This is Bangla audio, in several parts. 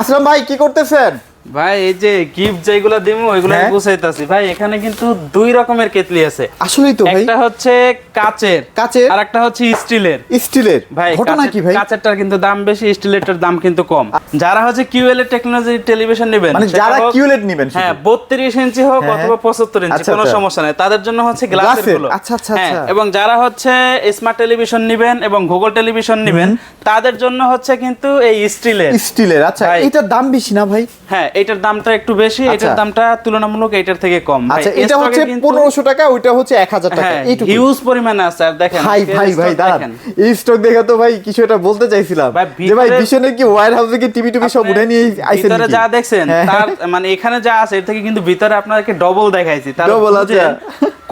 আসলাম ভাই কি করতেছেন? ভাই এই যে গিফট যেগুলো দিমু ওইগুলো গুছাইতাছি ভাই। এখানে কিন্তু দুই রকমের কেটলি আছে। আসলেই তো ভাই, একটা হচ্ছে কাচের আর একটা হচ্ছে স্টিলের। ভাই ঘটনা কি ভাই? কাচেরটার কিন্তু দাম বেশি, স্টিলেরটার দাম কিন্তু কম। যারা হচ্ছে কিউএলইডি টেকনোলজি টেলিভিশন নেবেন, মানে যারা কিউএলইডি নেবেন, হ্যাঁ 32 ইঞ্চি হোক অথবা 75 ইঞ্চি কোনো সমস্যা নাই, তাদের জন্য হচ্ছে গ্লাসের গুলো। আচ্ছা আচ্ছা হ্যাঁ, আচ্ছা। এবং যারা হচ্ছে স্মার্ট টেলিভিশন নেবেন এবং গুগল টেলিভিশন নেবেন, তাদের জন্য হচ্ছে কিন্তু এই স্টিলের। আচ্ছা, এটার দাম বেশি না ভাই? হ্যাঁ, এটার দামটা একটু বেশি, এটার দামটা তুলনামূলক এটার থেকে কম। আচ্ছা, এটা হচ্ছে 1500 টাকা, ওইটা হচ্ছে 1000 টাকা। এইটুকু হিউজ পরিমাণে আছে। আর দেখেন ভাই দাঁড়ান, এই স্টক দেখা তো ভাই কিছু একটা বলতে চাইছিলাম যে ভাই বিশনে কি ওয়্যার হাউসে কি টিভি সব উঠে নিয়ে আইছেন ভিতরে যা দেখছেন তার মানে এখানে যা আছে এর থেকে কিন্তু ভিতরে আপনাদেরকে ডবল দেখাইছি। তার ডবল আছে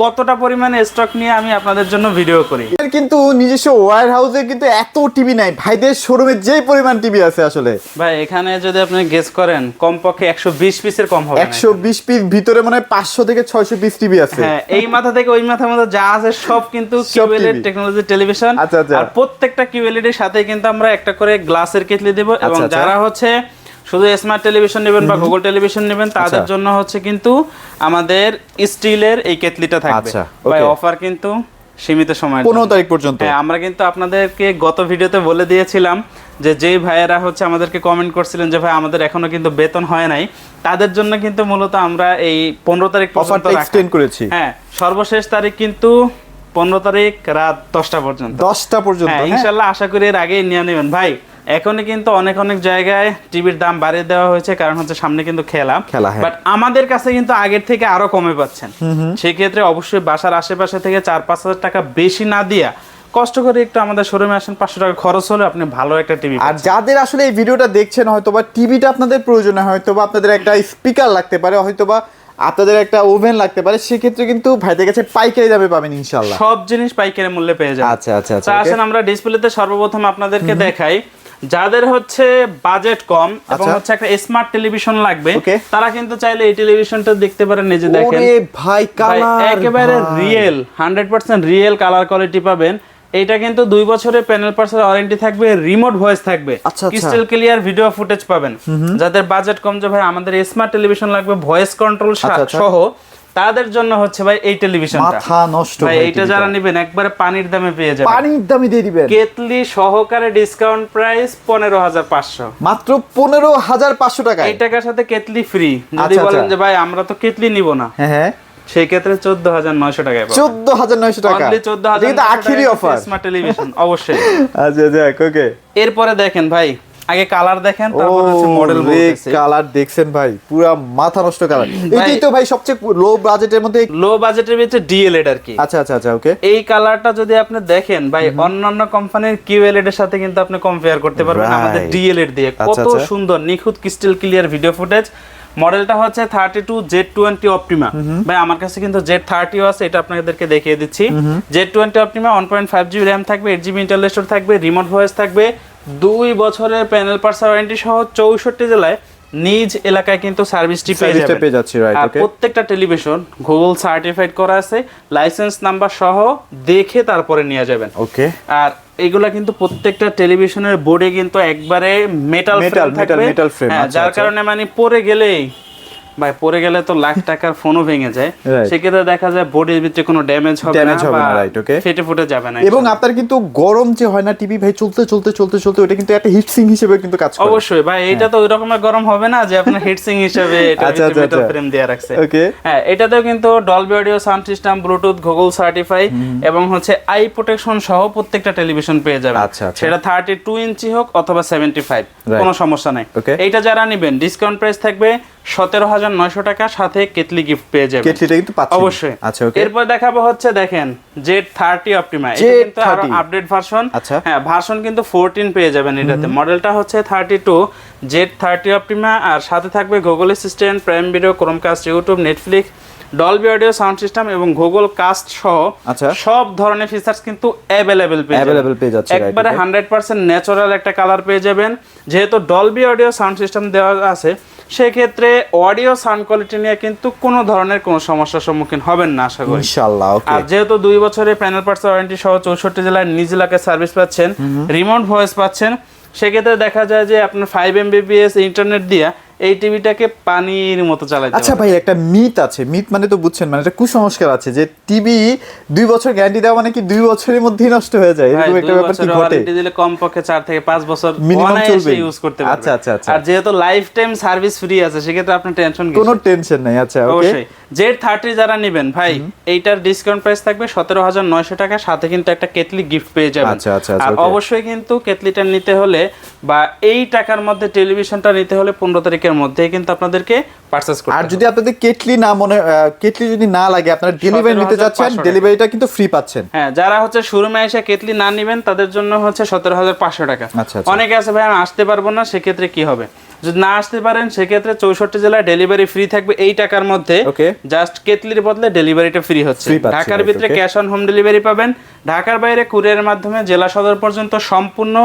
কতটা পরিমাণে স্টক নিয়ে আমি আপনাদের জন্য ভিডিও করি। এর কিন্তু নিজস্ব ওয়্যার হাউসে কিন্তু এত টিভি নাই ভাইদের শোরুমে যে পরিমাণ টিভি আছে আসলে। ভাই এখানে যদি আপনি গেস করেন কমপক্ষে 120 পিসের কম হবে না। 120 পিস ভিতরে মানে 500 থেকে 600 পিস টিভি আছে। হ্যাঁ, এই মাথা থেকে ওই মাথার মধ্যে যা আছে সব কিন্তু কিউএলইডি টেকনোলজি টেলিভিশন। আর প্রত্যেকটা কিউএলইডির সাথে কিন্তু আমরা একটা করে গ্লাসের কেটলি দেব। এবং যারা হচ্ছে শুধু স্মার্ট টেলিভিশন নেবেন বা গুগল টেলিভিশন নেবেন, তাদের জন্য হচ্ছে কিন্তু আমাদের স্টিলের এই কেটলিটা থাকবে। ভাই অফার কিন্তু সীমিত সময়, 15 তারিখ পর্যন্ত। হ্যাঁ, আমরা কিন্তু আপনাদেরকে গত ভিডিওতে বলে দিয়েছিলাম যে যেই ভাইয়েরা হচ্ছে আমাদেরকে কমেন্ট করছিলেন যে ভাই আমাদের এখনো কিন্তু বেতন হয় নাই, তাদের জন্য কিন্তু মূলত আমরা এই 15 তারিখ পর্যন্ত এক্সটেন্ড করেছি। হ্যাঁ, সর্বশেষ তারিখ কিন্তু 15 তারিখ রাত 10টা পর্যন্ত। হ্যাঁ, ইনশাআল্লাহ আশা করি এর আগেই নিয়ে নেবেন। ভাই এখনই কিন্তু অনেক জায়গায় টিভির দাম বাড়িয়ে দেওয়া হয়েছে, কারণ হচ্ছে সামনে কিন্তু খেলা। বাট আমাদের কাছে কিন্তু আগের থেকে আরো কমে পাচ্ছেন। সেই ক্ষেত্রে অবশ্যই বাসার আশেপাশে থেকে 4-5 হাজার টাকা বেশি না দিয়া কষ্ট করে একটু আমাদের শোরুমে আসেন, 500 টাকা খরচ হলে আপনি ভালো একটা টিভি। আর যাদের আসলে এই ভিডিওটা দেখছেন, হয়তোবা টিভিটা আপনাদের প্রয়োজন হয়, হয়তোবা আপনাদের একটা স্পিকার লাগতে পারে, হয়তোবা আপনাদের একটা ওভেন লাগতে পারে, সেক্ষেত্রে কিন্তু ভাইদের কাছে পাইকারি দামে পাবেন ইনশাআল্লাহ। সব জিনিস পাইকারি মূল্যে পেয়ে যাবেন। আচ্ছা আচ্ছা আচ্ছা। আসেন আমরা ডিসপ্লেতে সর্বপ্রথম আপনাদেরকে দেখাই, যাদের হচ্ছে বাজেট কম এবং হচ্ছে একটা স্মার্ট টেলিভিশন লাগবে, তারা কিন্তু চাইলে এই টেলিভিশনটা দেখতে পারেন। নিজে দেখেন, ওরে ভাই কালার একেবারে রিয়েল 100% রিয়েল কালার কোয়ালিটি পাবেন। এটা কিন্তু 2 বছরের প্যানেল পার্সেল ওয়ারেন্টি থাকবে, রিমোট ভয়েস থাকবে, ক্রিস্টাল ক্লিয়ার ভিডিও ফুটেজ পাবেন। যাদের বাজেট কম, যে ভাই আমাদের স্মার্ট টেলিভিশন লাগবে ভয়েস কন্ট্রোল সহ, তাদের জন্য হচ্ছে ভাই এই টেলিভিশনটা মাথা নষ্ট ভাই। এইটা যারা নেবেন একবারে পানির দামে পেয়ে যাবেন। পানির দামে দিয়ে দিবেন, কেটলি সহকারে ডিসকাউন্ট প্রাইস 15,500, মাত্র 15,500 টাকা। এই টাকার সাথে কেটলি ফ্রি। যদি বলেন যে ভাই আমরা তো কেটলি নিব না, হ্যাঁ সেই ক্ষেত্রে 14,900 টাকা পাবেন। 14,900 টাকা, অনলি 14,000 এটা আখেরি অফার স্মার্ট টেলিভিশন অবশ্যই। আচ্ছা যাক, ওকে। এরপরে দেখেন ভাই, আগে কালার দেখেন, তারপর হচ্ছে মডেল বলতেছি। কালার দেখছেন ভাই, পুরো মাথা নষ্ট কালার। এটাই তো ভাই সবচেয়ে লো বাজেটের মধ্যে, লো বাজেটের ভিতরে ডিএলইডি আর কি। আচ্ছা আচ্ছা আচ্ছা, ওকে। এই কালারটা যদি আপনি দেখেন ভাই, অন্যান্য কোম্পানির কিউএলইডি এর সাথে কিন্তু আপনি কম্পেয়ার করতে পারবেন আমাদের ডিএলইডি দিয়ে। কত সুন্দর নিখুঁত ক্রিস্টাল ক্লিয়ার ভিডিও ফুটেজ। মডেলটা হচ্ছে 32Z20 অপটিমা। ভাই আমার কাছে কিন্তু Z30 আছে, এটা আপনাদেরকে দেখিয়ে দিচ্ছি। Z20 অপটিমা 1.5GB RAM থাকবে, 8GB ইন্টারনাল স্টোরেজ থাকবে, রিমোট ভয়েস থাকবে, 2 বছরের প্যানেল পার্সেল ওয়ারেন্টি সহ 64 জেলায় নিজ এলাকায় কিন্তু সার্ভিসটি পেয়ে যাচ্ছে। আর প্রত্যেকটা টেলিভিশন গুগল সার্টিফাইড করা আছে, লাইসেন্স নাম্বার সহ দেখে তারপরে নিয়ে যাবেন। ওকে। আর এগুলা কিন্তু প্রত্যেকটা টেলিভিশনের বোর্ডে কিন্তু একবারে মেটাল ফ্রেম, যার কারণে মানে পড়ে গেলেই ভাই, পড়ে গেলে তো লাখ টাকার ফোনও ভেঙে যায়, সেক্ষেত্রে দেখা যায় বোর্ডের ভিতরে কোনো ড্যামেজ হবে না, রাইট, ওকে, ফেটে ফুটে যাবে না। এবং আপনার কিন্তু গরম যে হয় না টিভি ভাই, চলতে ওটা কিন্তু একটা হিট সিঙ্ক হিসেবে কিন্তু কাজ করে। অবশ্যই ভাই, এটা তো ওই রকমের গরম হবে না যে আপনার হিট সিঙ্ক হিসেবে এটা মেটাল ফ্রেম দেয়া রাখছে। ওকে। হ্যাঁ, এটাতেও কিন্তু Dolby audio sound system, Bluetooth, Google certify এবং হচ্ছে আই প্রোটেকশন সহ প্রত্যেকটা টেলিভিশন পেয়ে যাবেন। সেটা 32 ইঞ্চি হোক অথবা 75, কোনো সমস্যা নাই। এইটা যারা নেবেন ডিসকাউন্ট প্রাইস থাকবে 17,900 টাকা, সাথে কেটলি গিফট পেয়ে যাবেন। কেটলিটা কিন্তু পাচ্ছেন অবশ্যই। আচ্ছা, ওকে। এরপর দেখাবো হচ্ছে দেখেন Z30 অপটিমা, এটা কিন্তু আরো আপডেট ভার্সন। হ্যাঁ, ভার্সন কিন্তু 14 পেয়ে যাবেন এটাতে। মডেলটা হচ্ছে 32 Z30 অপটিমা, আর সাথে থাকবে Google assistant, prime Video, Chromecast, YouTube, Netflix, Dolby audio sound system এবং গুগল কাস্ট সহ সব ধরনের ফিচার্স কিন্তু অ্যাভেলেবেল পেয়ে যাচ্ছে। একবারে 100% ন্যাচারাল একটা কালার পেয়ে যাবেন। যেহেতু ডলবি অডিও সাউন্ড সিস্টেম দেওয়া আছে, সেক্ষেত্রে অডিও সাউন্ড কোয়ালিটি নিয়ে কিন্তু কোনো ধরনের কোনো সমস্যার সম্মুখীন হবেন না আশা করি, ইনশাআল্লাহ। ওকে। আর যেহেতু 2 বছরের প্যানেল পার্টস ওয়ারেন্টি সহ 64 জেলায় নিজ এলাকায় সার্ভিস পাচ্ছেন, রিমোট ভয়েস পাচ্ছেন, সেক্ষেত্রে দেখা যায় যে আপনার 5 Mbps ইন্টারনেট দিয়া এই টিভিটাকে পানির মতো চালাতে আচ্ছা ভাই, একটা মিথ আছে, মিথ মানে তো বুঝছেন, মানে একটা কুসংস্কার আছে যে টিভি 2 বছর গ্যারান্টি দেওয়া মানে কি 2 বছরের মধ্যেই নষ্ট হয়ে যায়, এরকম একটা ব্যাপার কি ঘটে? ওয়ারেন্টি দিলে কমপক্ষে 4 থেকে 5 বছর মিনিমাম চলবে, ইউজ করতে পারবেন। আচ্ছা আচ্ছা আচ্ছা। আর যেহেতু লাইফ টাইম সার্ভিস ফ্রি আছে সেক্ষেত্রে আপনার টেনশন কোনো টেনশন নাই। আচ্ছা ওকে, অবশ্যই Z30 যারা নেবেন ভাই এইটার ডিসকাউন্ট প্রাইস থাকবে 17,900 টাকা, সাথে কিন্তু একটা কেটলি গিফট পেয়ে যাবেন। আচ্ছা আচ্ছা আর ওকে। অবশ্যই কিন্তু কেটলিটা নিতে হলে বা এই টাকার মধ্যে টেলিভিশনটা নিতে হলে 15 তারিখের মধ্যেই কিন্তু আপনাদেরকে পারচেজ করতে আর হবে। যদি আপনাদের কেটলি না কেটলি যদি না লাগে, আপনারা ডেলিভারি নিতে যাচ্ছেন, 17,500 ডেলিভারিটা কিন্তু ফ্রি পাচ্ছেন। হ্যাঁ, যারা হচ্ছে শোরুমে এসে কেটলি না নেবেন তাদের জন্য হচ্ছে 17,500 টাকা। আচ্ছা, আচ্ছা। অনেকে আছে ভাই আমি আসতে পারবো না, সেক্ষেত্রে কি হবে? যদি না আসতে পারেন সেক্ষেত্রে 64 জেলায় ডেলিভারি ফ্রি থাকবে এই টাকার মধ্যে। ওকে। জাস্ট কেটলির বদলে ডেলিভারিটা ফ্রি হচ্ছে। Free পাচ্ছি, ঢাকার right, ভিতরে okay. Cash on home delivery পাবেন, ঢাকার বাইরে কুরিয়ারের মাধ্যমে জেলা সদর পর্যন্ত সম্পূর্ণ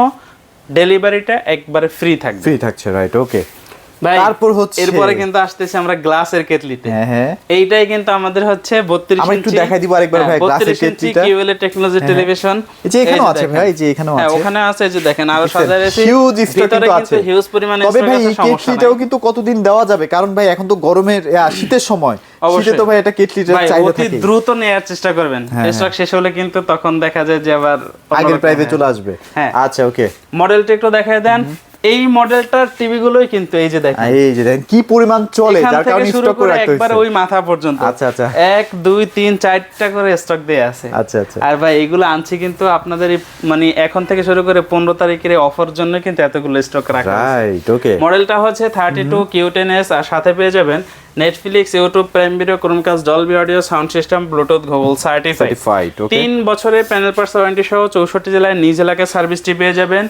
ডেলিভারিটা একবারে ফ্রি থাকবে। ফ্রি থাকছে, রাইট ওকে। ভাই তারপর হচ্ছে এরপরে কিন্তু আসতেছি আমরা গ্লাসের কেটলিতে। হ্যাঁ হ্যাঁ, এইটাই কিন্তু আমাদের হচ্ছে 32 আমরা একটু দেখাই দিব আরেকবার ভাই গ্লাসের কেটলিটা। কিউএলএ টেকনোলজি টেলিভিশন। এই যে এখানেও আছে ভাই, এই যে এখানেও হ্যাঁ, আছে। ওখানে আছে, এই যে দেখেন আরো সাজায় আছে। হিউজ স্টক ভিতরে কিন্তু আছে, হিউজ পরিমাণে তবে স্টক ভাই আছে, এই সমস্যা কেটলিটাও নাই। কিন্তু কতদিন দেওয়া যাবে, কারণ ভাই এখন তো গরমের শীতের সময়, শীতে অবশ্যই। তো ভাই এটা কেটলিটার ভাই চাহিদা অতি থাকে, দ্রুত নেয়ার চেষ্টা করবেন, হ্যাঁ, স্টক শেষ হলে কিন্তু তখন দেখা যায় যে আবার আগের প্রাইসে চলে আসবে। হ্যাঁ। আচ্ছা ওকে, মডেলটা একটু দেখায় দেন। এই মডেলটার টিভি গুলোই কিন্তু এই যে দেখেন, এই যে দেখেন কি পরিমাণ চলে, এখান যার থেকে কারণে শুরু স্টক করে করে রাখতে একবার হইছে। ওই মাথা পর্যন্ত আচ্ছা আচ্ছা 1 2 3 4টা করে স্টক দেয়া আছে। আচ্ছা আচ্ছা, আর ভাই এগুলো আনছি কিন্তু আপনাদের এই মানে এখন থেকে শুরু করে 15 তারিখের এই অফার জন্য কিন্তু এতগুলো স্টক রাখা আছে। Right okay. মডেলটা হচ্ছে 32 Q10s, আর সাথে পেয়ে যাবেন Netflix, YouTube, Prime Video, Chromecast, Dolby audio, sound system, Bluetooth, Google certified. Okay. 3 বছরের প্যানেল পার্টস ওয়ারেন্টি সহ 64 জেলায় নিজ এলাকায় সার্ভিসটি পেয়ে যাবেন।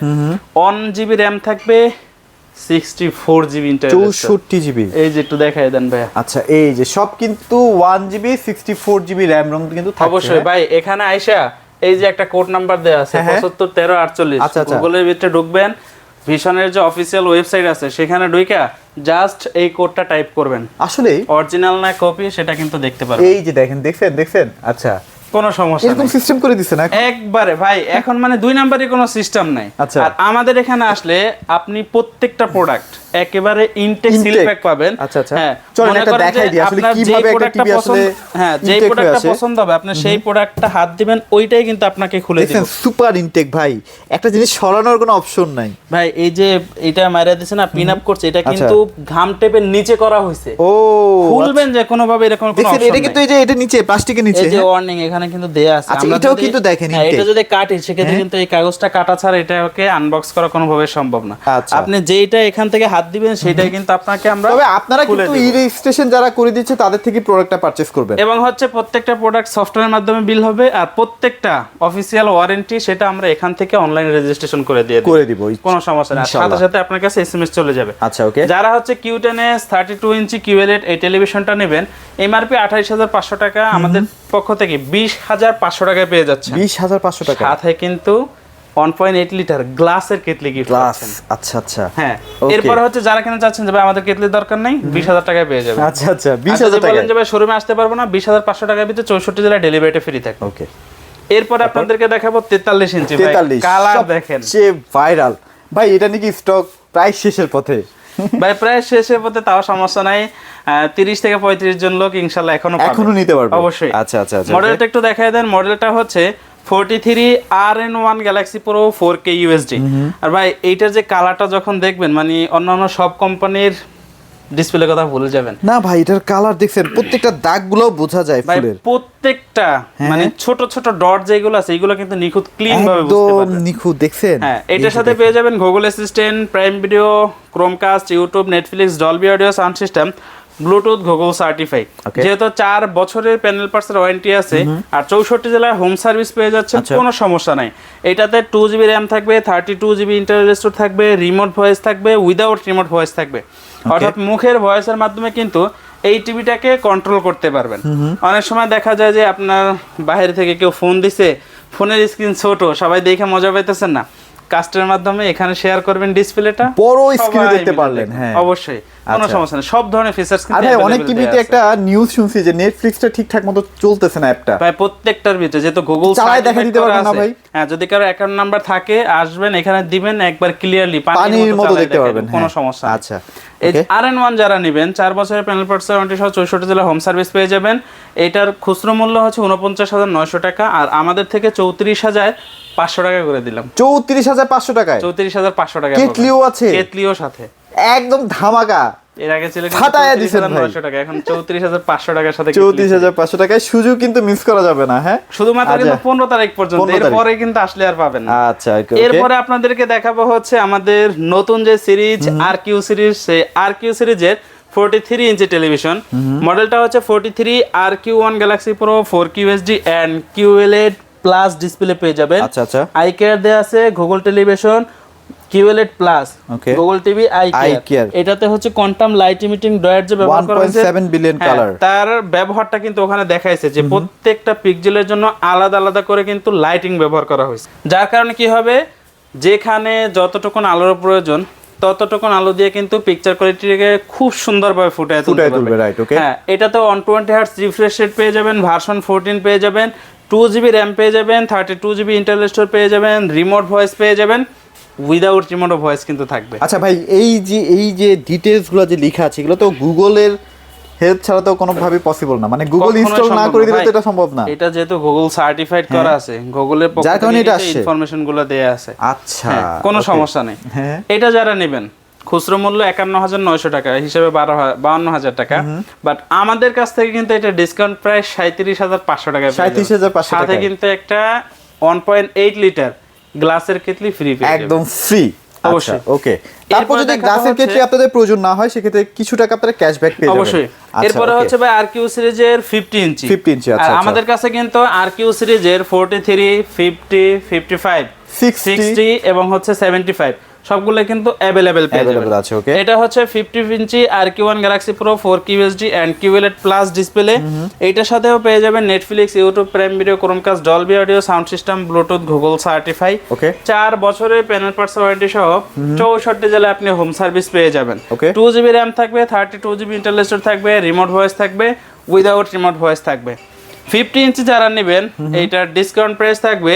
1 GB র্যাম থাকবে, 64 GB ইন্টারনেট, 64 জিবি। এই যে একটু দেখাই দেন ভাইয়া। আচ্ছা এই যে সব কিন্তু 1 জিবি 64 জিবি র্যাম রম কিন্তু থাকছে। অবশ্যই ভাই, এখানে আইসা এই যে একটা কোড নাম্বার দেওয়া আছে হ্যাঁ, 75 13 48, আচ্ছা, আচ্ছা। গুগলের ভিতরে ঢুকবেন, ভিশনের যে অফিসিয়াল ওয়েবসাইট আছে সেখানে ঢুইকা জাস্ট এই কোডটা টাইপ করবেন। আসলে অরিজিনাল না কপি সেটা কিন্তু দেখতে পারবেন। এই যে দেখেন, দেখছেন? আচ্ছা, কোনো সমস্যা এরকম নেই, সিস্টেম করে দিছেন না? একবারে ভাই এখন মানে 2 নাম্বারের কোনো সিস্টেম নাই। আচ্ছা। আর আমাদের এখানে আসলে আপনি প্রত্যেকটা প্রোডাক্ট একেবারে ইনটেক সিল প্যাক পাবেন। আচ্ছা আচ্ছা, হ্যাঁ, চলেন মনে একটা করেন দেখাই যে দিই আসলে আপনার যে কিভাবে একটা প্রোডাক্টটা টিভি আসলে হ্যাঁ, যে intake হয়ে প্রোডাক্টটা আসে। পছন্দ হবে আপনি সেই প্রোডাক্টটা হাত দিবেন, ওইটাই কিন্তু আপনাকে খুলে দেখছেন দিবেন। সুপার ইনটেক ভাই, একটা জিনিস সরানোর কোনো অপশন নাই ভাই এই যে এটা মাইরা দিছে না, পিন আপ করছে, এটা কিন্তু ঘাম টেপের নিচে করা হয়েছে। ও খুলবেন যে কোনো ভাবে এরকম কোনো দেখছেন, অপশন এটা কিন্তু এই যে এটা নিচে প্লাস্টিকের নিচে, এই যে হ্যাঁ? ওয়ার্নিং এখানে কিন্তু দেয়া আছে। আচ্ছা, আমরা এটাও যদি- কিন্তু দেখেন হ্যাঁ, এটা intake। যদি কাটি সেক্ষেত্রে কিন্তু এই কাগজটা কাটা ছাড়া এটাকে আনবক্স করা কোনোভাবে সম্ভব না। আচ্ছা। আপনি যেইটা এখান থেকে হাত দিবেন সেটাই কিন্তু আপনাকে আমরা তবে আপনারা খুলে কিন্তু দেব। ই রেজিস্ট্রেশন যারা করে দিচ্ছে তাদের থেকে প্রোডাক্টটা পারচেজ করবেন। এবং হচ্ছে প্রত্যেকটা প্রোডাক্ট সফটওয়্যারের মাধ্যমে বিল হবে, আর প্রত্যেকটা অফিসিয়াল ওয়ারেন্টি সেটা আমরা এখান থেকে অনলাইন রেজিস্ট্রেশন করে দিয়ে দেব। করে দিব কোনো সমস্যা নেই, আর সাথে ইনশাআল্লাহ। সাথে আপনার কাছে এসএমএস চলে যাবে। আচ্ছা ওকে, যারা হচ্ছে Q10s 32 ইঞ্চি QLED এই টেলিভিশনটা নেবেন, এমআরপি 28,500 টাকা, আমাদের পক্ষ থেকে 20,500 টাকায় পেয়ে যাচ্ছে। 20,500 টাকা সাথে কিন্তু 1.8 লিটার গ্লাসের কেটলি গিফট গ্লাস। পাচ্ছেন। আচ্ছা আচ্ছা, হ্যাঁ, Okay. এরপর হচ্ছে যারা কিনা চাচ্ছেন যে ভাই আমাদের কেটলির দরকার নেই, 20,000 টাকায় পেয়ে যাবেন। আচ্ছা আচ্ছা, আর যদি 20,000 টাকা। বলেন যে ভাই শোরুমে আসতে পারবো না, 20,500 টাকার ভিতরে 64 জেলায় ডেলিভারিটা ফ্রি থাকবে। ওকে, এরপর আপনাদেরকে দেখাবো 43 ইঞ্চি ভাই, 43 কালার দেখেন সে ভাইরাল ভাই, এটা নাকি স্টক প্রায় শেষের পথে। ভাই, প্রায় শেষের পথে, তাও সমস্যা নাই। 30 থেকে 35 জন লোক ইনশাআল্লাহ এখনো নিতে পারবে অবশ্যই। আচ্ছা আচ্ছা আচ্ছা, মডেলটা একটু দেখায় দেন। মডেলটা হচ্ছে 43 RN1 Galaxy Pro 4K USD। আর ভাই এইটার যে কালারটা যখন দেখবেন মানে অন্যান্য সব কোম্পানির ডিসপ্লে কথা ভুলে যাবেন। না ভাই, এটার কালার দেখছেন, প্রত্যেকটা দাগগুলোও বোঝা যায় ভাই ফুলের, প্রত্যেকটা মানে ছোট ছোট ডট যেগুলো আছে এগুলো কিন্তু নিখুঁত ক্লিন ভাবে বুঝতে একদম পারবেন। নিখুঁত, দেখছেন? হ্যাঁ, এটার সাথে পেয়ে যাবেন Google assistant, prime Video, Chromecast, YouTube, Netflix, Dolby audio, sound system, Bluetooth, Google certified. Okay. যেহেতু 4 বছরের প্যানেল পার্টসের ওয়ারেন্টি আছে আর 64 জেলার হোম সার্ভিস পেয়ে যাচ্ছেন, আচ্ছা। কোনো সমস্যা নাই। এটাতে 2 GB র্যাম থাকবে, 32 GB ইন্টারনাল স্টোরেজ থাকবে, রিমোট ভয়েস থাকবে, উইদাউট রিমোট ভয়েস থাকবে। অর্থাৎ মুখের ভয়েসের মাধ্যমে কিন্তু এই টিভিটাকে কন্ট্রোল করতে পারবেন। অনেক সময় দেখা যায় যে আপনার বাইরে থেকে কেউ ফোন দিছে, ফোনের স্ক্রিন ছোট, সবাই দেখে মজা পাইতেছেন না, কাস্টের মাধ্যমে এখানে শেয়ার করবেন ডিসপ্লেটা, বড় স্ক্রিনে সবাই দেখতে মিলে পারলেন। দেখবেন। হ্যাঁ অবশ্যই কোনো আচ্ছা। সমস্যা নেই, সব ধরনের ফিচার্স আর কিন্তু ভাই অনেক available টিভিতে দেয়া একটা নিউজ শুনছি যে নেটফ্লিক্সটা ঠিকঠাক মতো চলতেছে না অ্যাপটা। ভাই প্রত্যেকটার ভিতরে যেহেতু গুগল চালায় দেখা দিতে পারবেন না ভাই? হ্যাঁ, যদি কারো অ্যাকাউন্ট নাম্বার থাকে আসবেন এখানে দিবেন, একবার ক্লিয়ারলি পানির মতো চালায় দেখতে দেখায় পারবেন, দেব, কোনো হ্যাঁ। সমস্যা নেই। আচ্ছা এই ওকে। RN1 যারা নেবেন 4 বছরের প্যানেল পার্টস ওয়ারেন্টি সহ 64 জেলা হোম সার্ভিস পেয়ে যাবেন। এটার খুচরো মূল্য হচ্ছে 49,900 টাকা, আর আমাদের থেকে 34,500 টাকা করে দিলাম। 34,500 টাকায় 34,500 টাকা কেটলিও আছে? কেটলিও সাথে একদম ধামাকা। এর আগে ছিল ফাটায়া দিছেন ভাই। 34,900 টাকা, এখন 34,500 টাকার সাথে 34,500 টাকায় সুযোগ কিন্তু মিস করা যাবে না। হ্যাঁ শুধুমাত্র আচ্ছা। কিন্তু 15 তারিখ পর্যন্ত, 15 তারিখ। এরপরে কিন্তু আসলে আর পাবেন না। আচ্ছা ওকে, ওকে। এরপরে আপনাদেরকে দেখাবো হচ্ছে আমাদের নতুন যে সিরিজ RQ সিরিজ, সেই RQ সিরিজের 43 ইঞ্চি টেলিভিশন মডেলটা হচ্ছে 43 RQ1 Galaxy Pro 4K UHD and QLED plus display পেয়ে যাবেন। আচ্ছা আচ্ছা। আই কেয়ার দেয়া আছে, Google television, QLED plus, Okay. Google TV, eye Care. Care. এটাতে হচ্ছে কোয়ান্টাম লাইট ইমিটিং ডয়ার যে ব্যবহার করা হয়েছে 1.7 বিলিয়ন হ্যাঁ, কালার। তার ব্যবহারটা কিন্তু ওখানে দেখাইছে যে প্রত্যেকটা পিক্সেলের জন্য আলাদা আলাদা করে কিন্তু লাইটিং ব্যবহার করা হয়েছে, যার কারণে কি হবে, যেখানে যতটুকুন আলোর প্রয়োজন ততটুকুন আলো দিয়ে কিন্তু পিকচার কোয়ালিটিকে খুব সুন্দরভাবে ফুটিয়ে তুলবে, রাইট ওকে। হ্যাঁ, এটাতে 120 হার্টজ রিফ্রেশ রেট পেয়ে যাবেন, ভার্সন 14 পেয়ে যাবেন, 2GB র্যাম পেয়ে যাবেন, 32GB ইন্টারনাল স্টোর পেয়ে যাবেন, রিমোট ভয়েস পেয়ে যাবেন, উইদাউট রিমোট ভয়েস কিন্তু থাকবে। আচ্ছা ভাই, এই যে ডিটেইলস গুলো যে লেখা আছে এগুলো তো গুগলের হেল্প ছাড়া তো কোনোভাবে পসিবল না, মানে গুগল কখনোই ইনস্টল না সম্ভব করে না দিলে ভাই। তো এটা সম্ভব না। এটা যেহেতু গুগল সার্টিফাইড করা আছে, গুগলের পক্ষ যার কারণে থেকে এটা আসছে। ইনফরমেশন গুলো দেয়া আছে। আচ্ছা হ্যাঁ, কোনো okay. সমস্যা নেই। হ্যাঁ এটা যারা নেবেন খুচরো মূল্য 51,900 টাকা, হিসেবে 52,000 টাকা, বাট আমাদের কাছ থেকে কিন্তু এটা ডিসকাউন্ট প্রায় 37,500 টাকা, 37,500 সাথে টাকায়। কিন্তু একটা 1.8 লিটার গ্লাসের কেটলি ফ্রি একদম ফ্রি। অবশ্যই। ওকে, তারপর এরপরে যদি দেখাবো গ্লাসের হচ্ছে- ক্ষেত্রে আপনাদের প্রয়োজন না হয় সেক্ষেত্রে কিছু টাকা আপনারা ক্যাশব্যাক পেয়ে যাবেন। অবশ্যই। আচ্ছা, এরপরে okay. হচ্ছে ভাই RQ সিরিজের 50 ইঞ্চি 50 ইঞ্চি, আচ্ছা, আর আচ্ছা। আমাদের কাছে কিন্তু RQ সিরিজের 43, 50, 55, 60 এবং হচ্ছে 75 সবগুলো কিন্তু अवेलेबल পেয়ে Available যাবেন। আছে, okay. এটা হচ্ছে 50 inch RQ1 Galaxy Pro 4K UHD and QLED plus display. এইটার সাথেও পেয়ে যাবেন Netflix, YouTube, Prime Video, Chromecast, Dolby audio, sound system, Bluetooth, Google certify. Okay. 4 বছরের প্যানেল পার্টস ওয়ারেন্টি সহ 64 জেলায় আপনি হোম সার্ভিস পেয়ে যাবেন। Okay. 2GB র্যাম থাকবে, 32GB ইন্টারনাল স্টোর থাকবে, রিমোট ভয়েস থাকবে, উইদাউট রিমোট ভয়েস থাকবে। 50 ইঞ্চি যারা নেবেন এইটার ডিসকাউন্ট প্রাইস থাকবে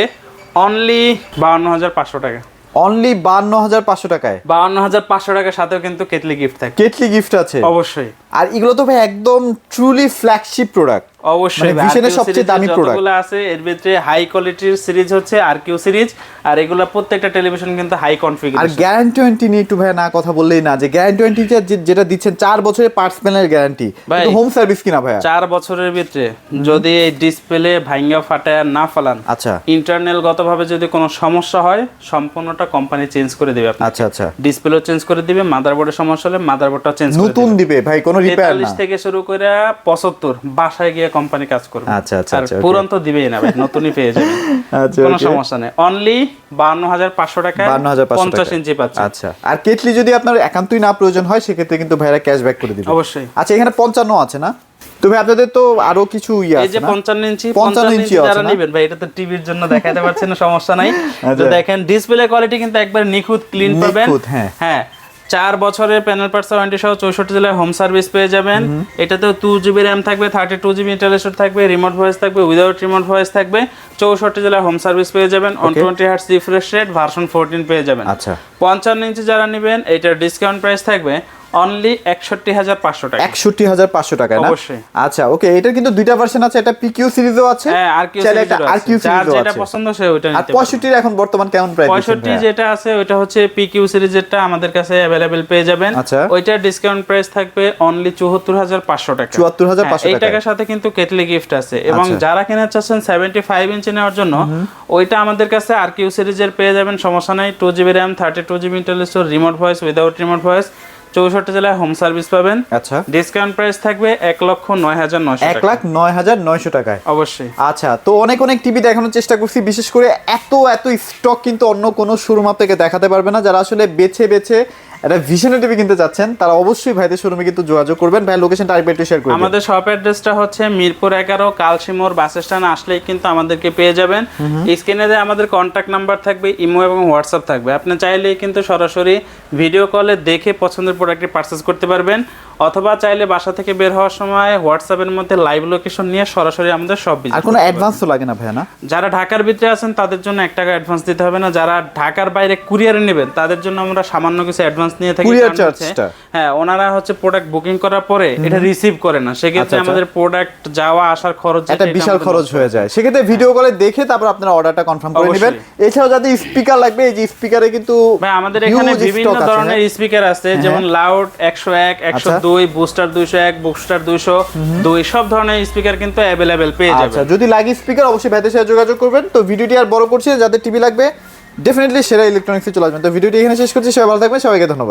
অনলি 52,500 টাকা। অনলি 52,500 টাকায় 52,500 টাকার সাথেও কিন্তু কেটলি গিফট থাকে। কেটলি গিফট আছে অবশ্যই আর এগুলো তো ভাই একদম ট্রুলি ফ্ল্যাগশিপ প্রোডাক্ট। অবশ্যই মানে ভিশনের RQ সবচেয়ে সিরিজের দামি product। যতগুলো আছে এর ভিতরে হাই কোয়ালিটির সিরিজ হচ্ছে RQ সিরিজ, আর এগুলা প্রত্যেকটা টেলিভিশন কিন্তু হাই আর কনফিগারেশন। গ্যারান্টি ওয়ারেন্টি নিয়ে একটু ভাই না কথা বললেই না, যে গ্যারান্টি ওয়ারেন্টি যেটা দিচ্ছেন 4 বছরের পার্টস প্যানেল গ্যারান্টি, ভাই, হোম সার্ভিস কিনা ভাইয়া? 4 বছরের ভিতরে যদি এই ডিসপ্লে ভাঙা ফাটায় না ফেলান, আচ্ছা ইন্টারনাল গতভাবে যদি কোনো সমস্যা হয় সম্পূর্ণটা কোম্পানি চেঞ্জ করে দিবে। আচ্ছা আচ্ছা, ডিসপ্লেও চেঞ্জ করে দিবে, মাদারবোর্ডের সমস্যা হলে মাদারবোর্ডটা চেঞ্জ করে নতুন দিবে ভাই, কোনো রিপেয়ার না। 43 থেকে শুরু করে 75 বাসায় গিয়ে কোম্পানি কাজ করবে। আচ্ছা, আচ্ছা, আর আচ্ছা, okay. পুরান তো দিবেই না ভাই, নতুনই পেয়ে যাবেন। আচ্ছা, কোনো okay. সমস্যা নেই, অনলি 52,500 টাকা, 52,500 50 টাকা। ইঞ্চি পাচ্ছেন। আচ্ছা, আর কেটলি যদি আপনার একান্তই না প্রয়োজন হয় সেক্ষেত্রে কিন্তু ভাইরা ক্যাশব্যাক করে দিবে। অবশ্যই। আচ্ছা, এখানে 55 আছে না? তুমি আপনাদের তো আরো কিছু এই আছে যে না? 55 ইঞ্চি 55 ইঞ্চি আছে যারা না? নেবেন ভাই, এটা তো টিভির জন্য দেখাতে পারছেন না, সমস্যা নাই। আচ্ছা। তো দেখেন ডিসপ্লে কোয়ালিটি কিন্তু একবার নিখুঁত ক্লিন পাবেন। নিখুঁত, হ্যাঁ। হ্যাঁ, 4 বছরের প্যানেল পার্টস ওয়ারেন্টি সহ 64 জেলায় হোম সার্ভিস পেয়ে যাবেন। এটাতে 2GB র্যাম থাকবে, 32GB ইন্টারনাল স্টোর থাকবে, রিমোট ভয়েস থাকবে, উইদাউট রিমোট ভয়েস থাকবে, 64 জেলায় হোম সার্ভিস পেয়ে যাবেন, 120 হার্টজ রিফ্রেশ রেট, ভার্সন 14 পেয়ে যাবেন। আচ্ছা। 55 ইঞ্চি যারা নেবেন এটার ডিসকাউন্ট প্রাইস থাকবে অনলি 61,500 টাকা। 61,500 টাকা না? অবশ্যই। আচ্ছা ওকে, এটার কিন্তু দুইটা ভার্সন আছে, একটা পিকিউ সিরিজও আছে, হ্যাঁ, RQ চাইলে একটা সিরিজও RQ আছে। যার সিরিজও যেটা আছে। পছন্দ সে ওইটা আর নিতে পারবে। 65 এখন বর্তমান কেমন প্রাইস? 65 যেটা আছে ওটা হচ্ছে PQ সিরিজেরটা আমাদের কাছে अवेलेबल পেয়ে যাবেন। আচ্ছা। ওইটার ডিসকাউন্ট প্রাইস থাকবে অনলি 74,500 টাকা। 74,500 এই টাকা। টাকার সাথে কিন্তু কেটলি গিফট আছে, এবং আচ্ছা। যারা কিনা চাচ্ছেন 75 ইঞ্চি নেওয়ার জন্য ওইটা আমাদের কাছে RQ সিরিজের পেয়ে যাবেন, সমস্যা নাই। 2GB RAM, 32GB internal store, remote voice, without remote voice, 64 জেলায় হোম সার্ভিস পাবেন। আচ্ছা, ডিসকাউন্ট প্রাইস থাকবে 1,09,900 টাকা। 1,09,900 টাকায়। অবশ্যই। আচ্ছা, তো অনেক টিভি দেখানোর চেষ্টা করছি, বিশেষ করে এত স্টক কিন্তু অন্য কোনো শোরুম থেকে দেখাতে পারবে না। যারা আসলে বেছে বেছে একটা ভিশনের টিভি কিনতে চাচ্ছেন তারা অবশ্যই ভাইদের শোরুমে কিন্তু যোগাযোগ করবেন। ভাই লোকেশনটা আরেকবার একটু শেয়ার করবেন। আমাদের শপ অ্যাড্রেসটা হচ্ছে মিরপুর 11 কালশিমোর বাস স্ট্যান্ড আসলেই কিন্তু আমাদেরকে পেয়ে যাবেন। স্ক্রিনে যে আমাদের কন্ট্যাক্ট নাম্বার থাকবে, ইমো এবং হোয়াটসঅ্যাপ থাকবে, আপনি চাইলেই কিন্তু সরাসরি ভিডিও কলে দেখে পছন্দের প্রোডাক্টটি পারচেজ করতে পারবেন, অথবা চাইলে বাসা থেকে বের হওয়ার সময় হোয়াটসঅ্যাপের মধ্যে লাইভ লোকেশন নিয়ে সরাসরি আমাদের সব ভিজিট আর কোনো অ্যাডভান্স তো লাগে না ভাই না? যারা ঢাকার ভিতরে আছেন তাদের জন্য 1 টাকা অ্যাডভান্স দিতে হবে না, যারা ঢাকার বাইরে কুরিয়ারে নেবেন তাদের জন্য আমরা সামান্য কিছু অ্যাডভান্স নিয়ে থাকি। কুরিয়ার কারণ হচ্ছে, চার্জটা? হ্যাঁ, ওনারা হচ্ছে প্রোডাক্ট বুকিং করার পরে এটা রিসিভ করে না, সেক্ষেত্রে আমাদের প্রোডাক্ট যাওয়া আসার খরচ একটা বিশাল খরচ হয়ে যায়। সেক্ষেত্রে ভিডিও কলে দেখে তারপর আপনারা অর্ডারটা কনফার্ম করে নেবেন। এছাড়াও যাদের স্পিকার লাগবে, এই যে স্পিকারে কিন্তু ভাই আমাদের এখানে বিভিন্ন ধরনের স্পিকার আছে, যেমন লাউড 101, 102, বুস্টার 201, বুস্টার 202, সব ধরনের স্পিকার কিন্তু অ্যাভেলেবেল পেয়ে যাবেন। আচ্ছা, যদি লাগে স্পিকার অবশ্যই ভাইদের সাথে যোগাযোগ করবেন। তো ভিডিওটি আর বড় করছি, যাদের টিভি লাগবে ডেফিনেটলি সেরা ইলেকট্রনিক্সে চলে আসবেন। তো ভিডিওটি এখানে শেষ করছি, সবাই ভালো থাকবেন, সবাইকে ধন্যবাদ।